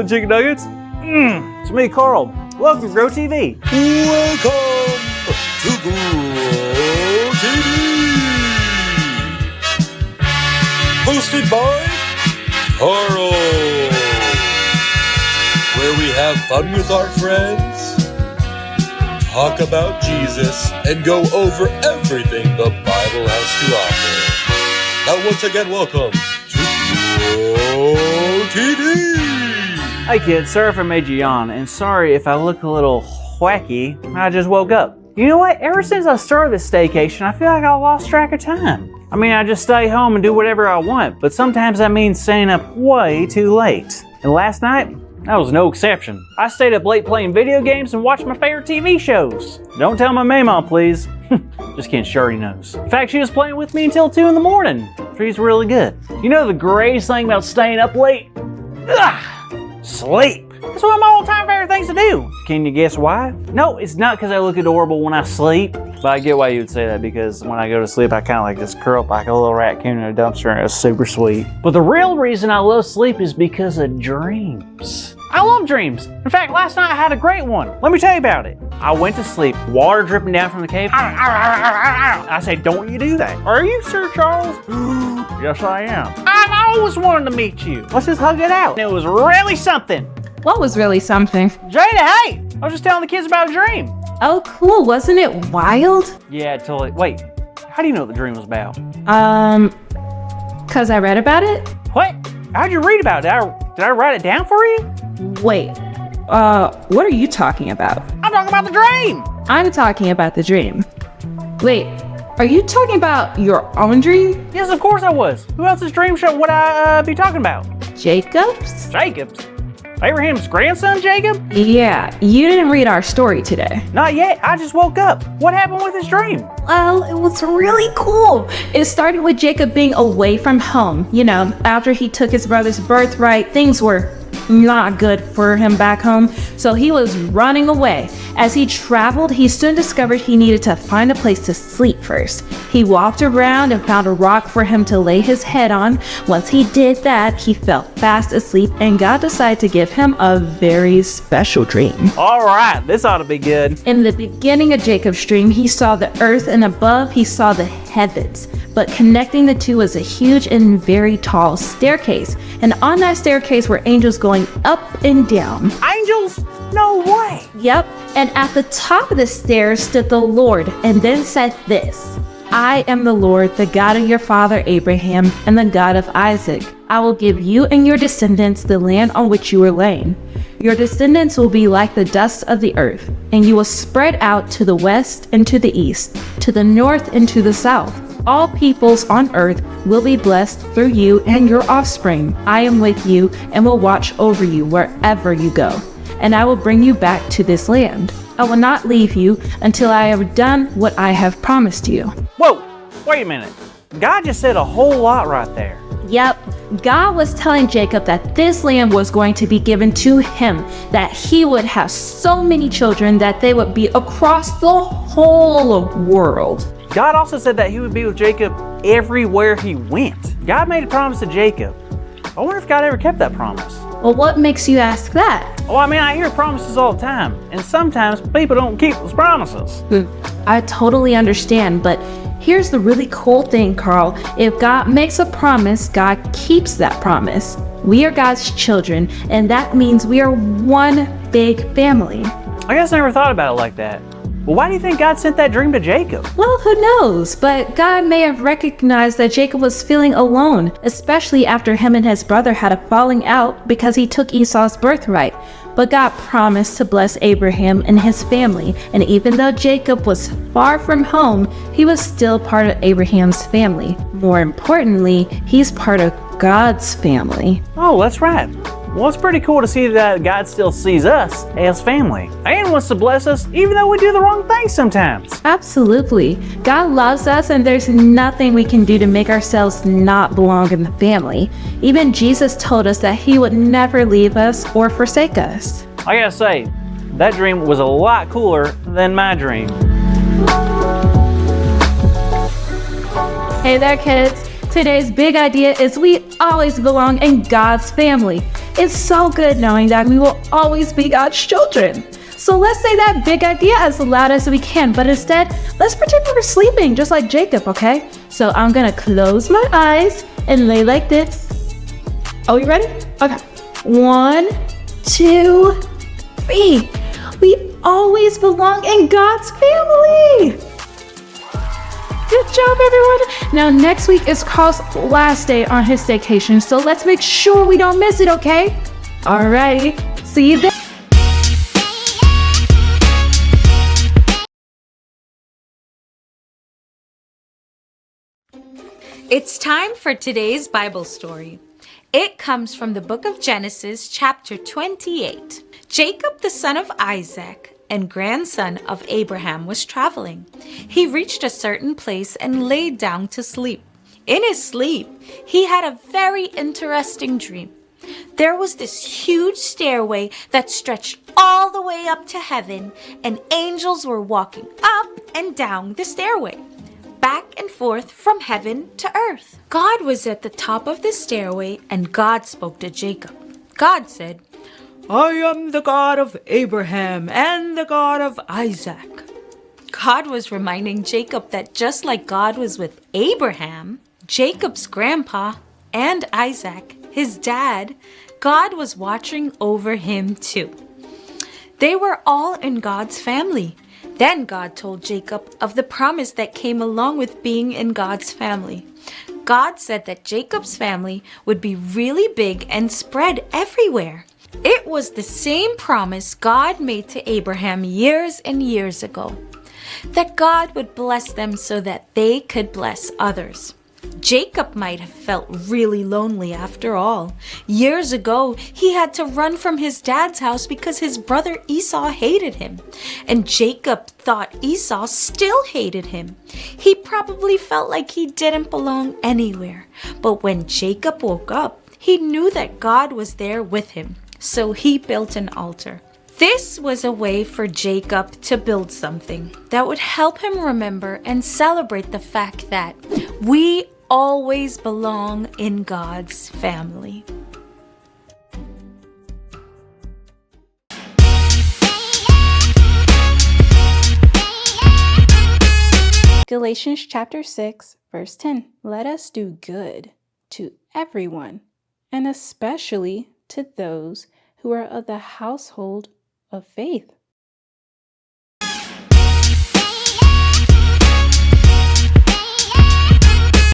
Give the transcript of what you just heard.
good, chicken nuggets? It's me, Carl. Welcome to Grow TV. Welcome to Grow TV. Hosted by Carl. Where we have fun with our friends, talk about Jesus, and go over everything the Bible has to offer. Now once again, welcome to Grow TV. Hey kids, sorry if I made you yawn, and sorry if I look a little wacky. I just woke up. You know what? Ever since I started this staycation, I feel like I lost track of time. I mean, I just stay home and do whatever I want, but sometimes that means staying up way too late. And last night, that was no exception. I stayed up late playing video games and watched my favorite TV shows. Don't tell my mama, please. Just kidding, she already knows. In fact, she was playing with me until 2 in the morning. She's really good. You know the greatest thing about staying up late? Sleep. That's one of my all-time favorite things to do. Can you guess why? No, it's not because I look adorable when I sleep. But I get why you would say that, because when I go to sleep, I kind of like just curl up like a little raccoon in a dumpster, and it's super sweet. But the real reason I love sleep is because of dreams. I love dreams. In fact, last night I had a great one. Let me tell you about it. I went to sleep, water dripping down from the cave. I said, don't you do that. Are you Sir Charles? Yes, I am. I've always wanted to meet you. Let's just hug it out. It was really something. What was really something? Jada, hey! I was just telling the kids about a dream. Oh, cool. Wasn't it wild? Yeah, totally. Wait, how do you know what the dream was about? Cause I read about it? What? How'd you read about it? Did I write it down for you? Wait, what are you talking about? I'm talking about the dream. I'm talking about the dream. Wait, are you talking about your own dream? Yes, of course I was. Who else's dream show would I be talking about? Jacob's? Jacob's? Abraham's grandson, Jacob? Yeah, you didn't read our story today. Not yet. I just woke up. What happened with his dream? Well, it was really cool. It started with Jacob being away from home. You know, after he took his brother's birthright, things were not good for him back home, so he was running away. As he traveled, he soon discovered he needed to find a place to sleep first. He walked around and found a rock for him to lay his head on. Once he did that, he fell fast asleep, and God decided to give him a very special dream. All right, this ought to be good. In the beginning of Jacob's dream, he saw the earth, and above he saw the heavens. But connecting the two was a huge and very tall staircase. And on that staircase were angels going up and down. Angels? No way. Yep. And at the top of the stairs stood the Lord, and then said this: I am the Lord, the God of your father Abraham, and the God of Isaac. I will give you and your descendants the land on which you were laying. Your descendants will be like the dust of the earth, and you will spread out to the west and to the east, to the north and to the south. All peoples on earth will be blessed through you and your offspring. I am with you and will watch over you wherever you go, and I will bring you back to this land. I will not leave you until I have done what I have promised you. Whoa, wait a minute. God just said a whole lot right there. Yep, God was telling Jacob that this land was going to be given to him, that he would have so many children that they would be across the whole world. God also said that he would be with Jacob everywhere he went. God made a promise to Jacob. I wonder if God ever kept that promise. Well, what makes you ask that? Well, I mean, I hear promises all the time, and sometimes people don't keep those promises. I totally understand, but here's the really cool thing, Carl. If God makes a promise, God keeps that promise. We are God's children, and that means we are one big family. I guess I never thought about it like that. Well, why do you think God sent that dream to Jacob? Well, who knows? But God may have recognized that Jacob was feeling alone, especially after him and his brother had a falling out because he took Esau's birthright. But God promised to bless Abraham and his family, and even though Jacob was far from home, he was still part of Abraham's family. More importantly, he's part of God's family. Oh, that's right. Well, it's pretty cool to see that God still sees us as family and wants to bless us even though we do the wrong things sometimes. Absolutely. God loves us, and there's nothing we can do to make ourselves not belong in the family. Even Jesus told us that he would never leave us or forsake us. I gotta say, that dream was a lot cooler than my dream. Hey there, kids. Today's big idea is we always belong in God's family. It's so good knowing that we will always be God's children. So let's say that big idea as loud as we can, but instead, let's pretend we're sleeping just like Jacob, okay? So I'm gonna close my eyes and lay like this. Oh, you ready? Okay. 1, 2, 3. We always belong in God's family. Good job, everyone. Now, next week is Carl's last day on his staycation, so let's make sure we don't miss it, okay? Alrighty. See you then. It's time for today's Bible story. It comes from the book of Genesis, chapter 28. Jacob, the son of Isaac and grandson of Abraham, was traveling. He reached a certain place and laid down to sleep. In his sleep, he had a very interesting dream. There was this huge stairway that stretched all the way up to heaven, and angels were walking up and down the stairway, back and forth from heaven to earth. God was at the top of the stairway, and God spoke to Jacob. God said, "I am the God of Abraham and the God of Isaac." God was reminding Jacob that just like God was with Abraham, Jacob's grandpa, and Isaac, his dad, God was watching over him too. They were all in God's family. Then God told Jacob of the promise that came along with being in God's family. God said that Jacob's family would be really big and spread everywhere. It was the same promise God made to Abraham years and years ago, that God would bless them so that they could bless others. Jacob might have felt really lonely after all. Years ago, he had to run from his dad's house because his brother Esau hated him. And Jacob thought Esau still hated him. He probably felt like he didn't belong anywhere. But when Jacob woke up, he knew that God was there with him. So he built an altar. This was a way for Jacob to build something that would help him remember and celebrate the fact that we always belong in God's family. Galatians chapter 6, verse 10. Let us do good to everyone, and especially to those who are of the household of faith.